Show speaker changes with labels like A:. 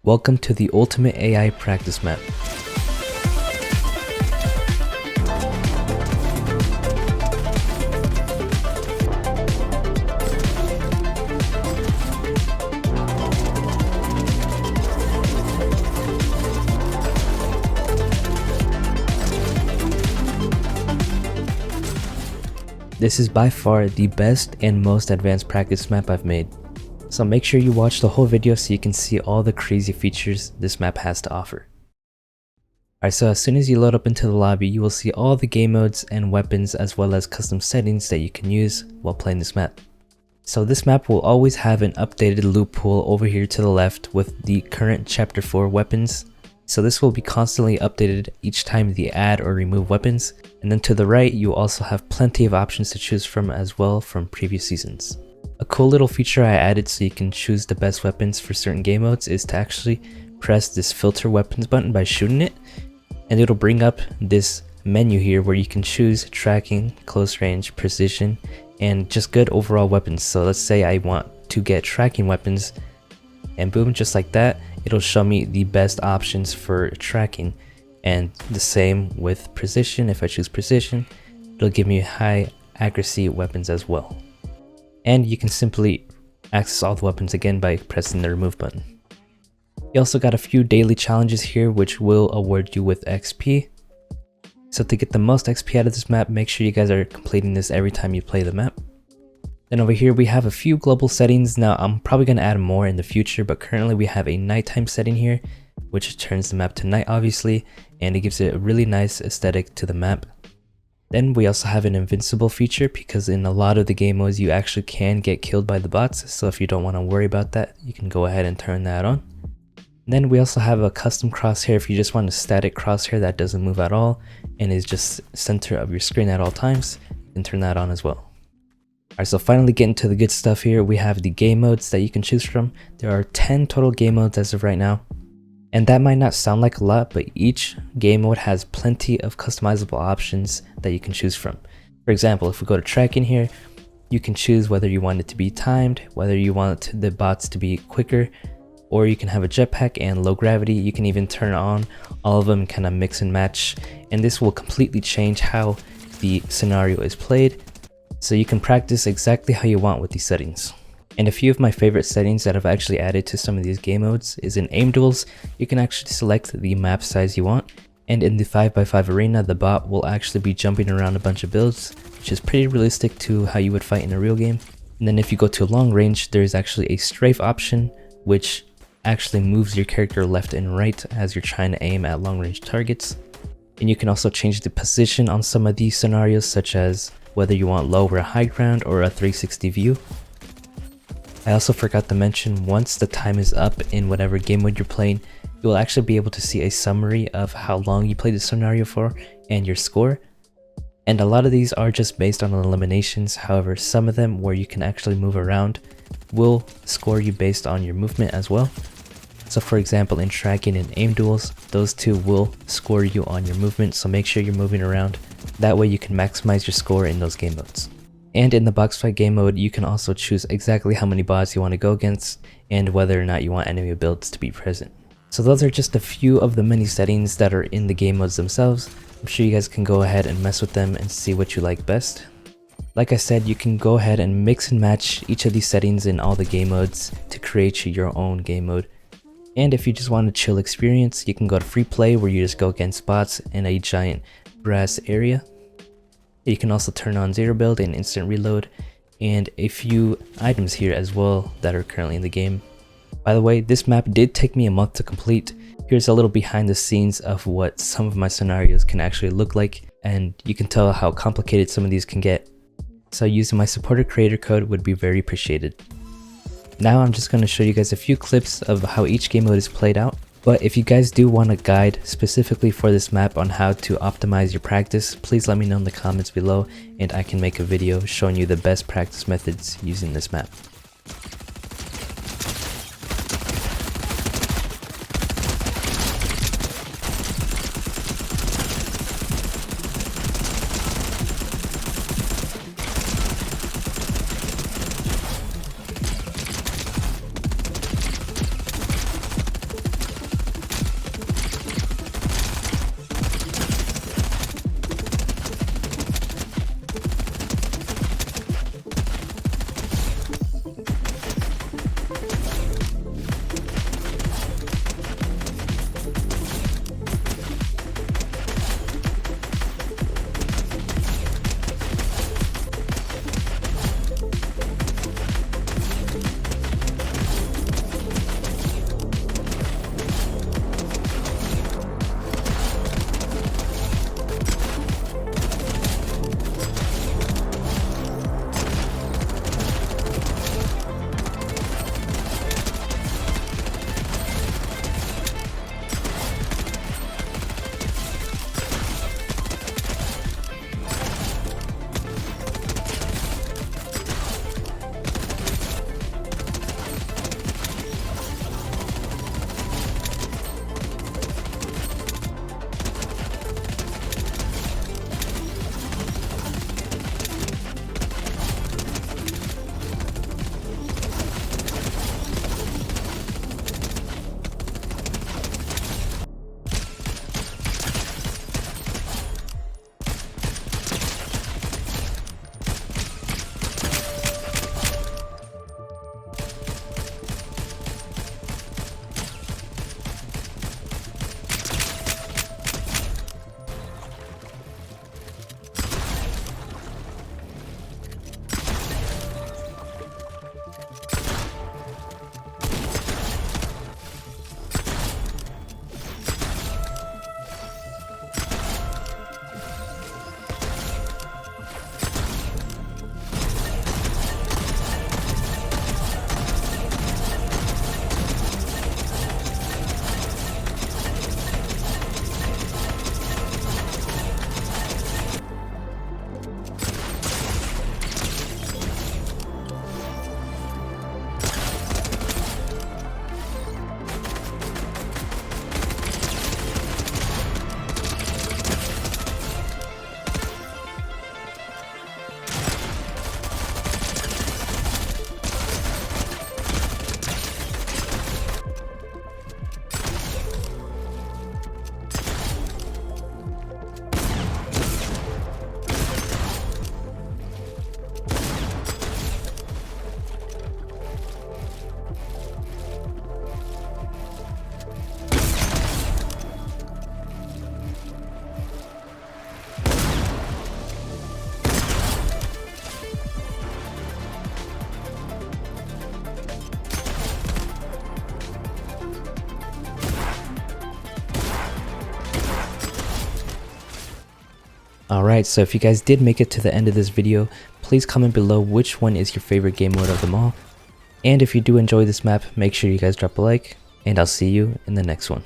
A: Welcome to the Ultimate AI Practice Map. This is by far the best and most advanced practice map I've made. So make sure you watch the whole video so you can see all the crazy features this map has to offer. Alright, so as soon as you load up into the lobby, you will see all the game modes and weapons as well as custom settings that you can use while playing this map. So this map will always have an updated loot pool over here to the left with the current chapter 4 weapons. So this will be constantly updated each time they add or remove weapons. And then to the right, you also have plenty of options to choose from as well from previous seasons. A cool little feature I added so you can choose the best weapons for certain game modes is to actually press this filter weapons button by shooting it, and it'll bring up this menu here where you can choose tracking, close range, precision, and just good overall weapons. So let's say I want to get tracking weapons, and boom, just like that, it'll show me the best options for tracking. And the same with precision. If I choose precision, it'll give me high accuracy weapons as well. And you can simply access all the weapons again by pressing the remove button. You also got a few daily challenges here which will award you with XP. So to get the most XP out of this map, make sure you guys are completing this every time you play the map. Then over here we have a few global settings. Now I'm probably going to add more in the future, but currently we have a nighttime setting here, which turns the map to night obviously, and it gives it a really nice aesthetic to the map. Then we also have an invincible feature because in a lot of the game modes you actually can get killed by the bots, so if you don't want to worry about that, you can go ahead and turn that on. Then we also have a custom crosshair if you just want a static crosshair that doesn't move at all and is just center of your screen at all times, you can turn that on as well. Alright, so finally getting to the good stuff here, we have the game modes that you can choose from. There are 10 total game modes as of right now. And that might not sound like a lot, but each game mode has plenty of customizable options that you can choose from. For example, if we go to tracking here, you can choose whether you want it to be timed, whether you want the bots to be quicker, or you can have a jetpack and low gravity. You can even turn on all of them, kind of mix and match, and this will completely change how the scenario is played. So you can practice exactly how you want with these settings. And a few of my favorite settings that I've actually added to some of these game modes is in aim duels, you can actually select the map size you want. And in the 5x5 arena, the bot will actually be jumping around a bunch of builds, which is pretty realistic to how you would fight in a real game. And then if you go to long range, there is actually a strafe option, which actually moves your character left and right as you're trying to aim at long range targets. And you can also change the position on some of these scenarios, such as whether you want low or high ground or a 360 view. I also forgot to mention, once the time is up in whatever game mode you're playing, you will actually be able to see a summary of how long you played the scenario for and your score. And a lot of these are just based on eliminations, however some of them where you can actually move around will score you based on your movement as well. So for example, in tracking and aim duels, those two will score you on your movement, so make sure you're moving around. That way you can maximize your score in those game modes. And in the Boxfight game mode, you can also choose exactly how many bots you want to go against and whether or not you want enemy builds to be present. So those are just a few of the many settings that are in the game modes themselves. I'm sure you guys can go ahead and mess with them and see what you like best. Like I said, you can go ahead and mix and match each of these settings in all the game modes to create your own game mode. And if you just want a chill experience, you can go to free play where you just go against bots in a giant grass area. You can also turn on zero build and instant reload, and a few items here as well that are currently in the game. By the way, this map did take me a month to complete. Here's a little behind the scenes of what some of my scenarios can actually look like, and you can tell how complicated some of these can get. So using my supporter creator code would be very appreciated. Now I'm just going to show you guys a few clips of how each game mode is played out. But if you guys do want a guide specifically for this map on how to optimize your practice, please let me know in the comments below and I can make a video showing you the best practice methods using this map. Alright, so if you guys did make it to the end of this video, please comment below which one is your favorite game mode of them all. And if you do enjoy this map, make sure you guys drop a like, and I'll see you in the next one.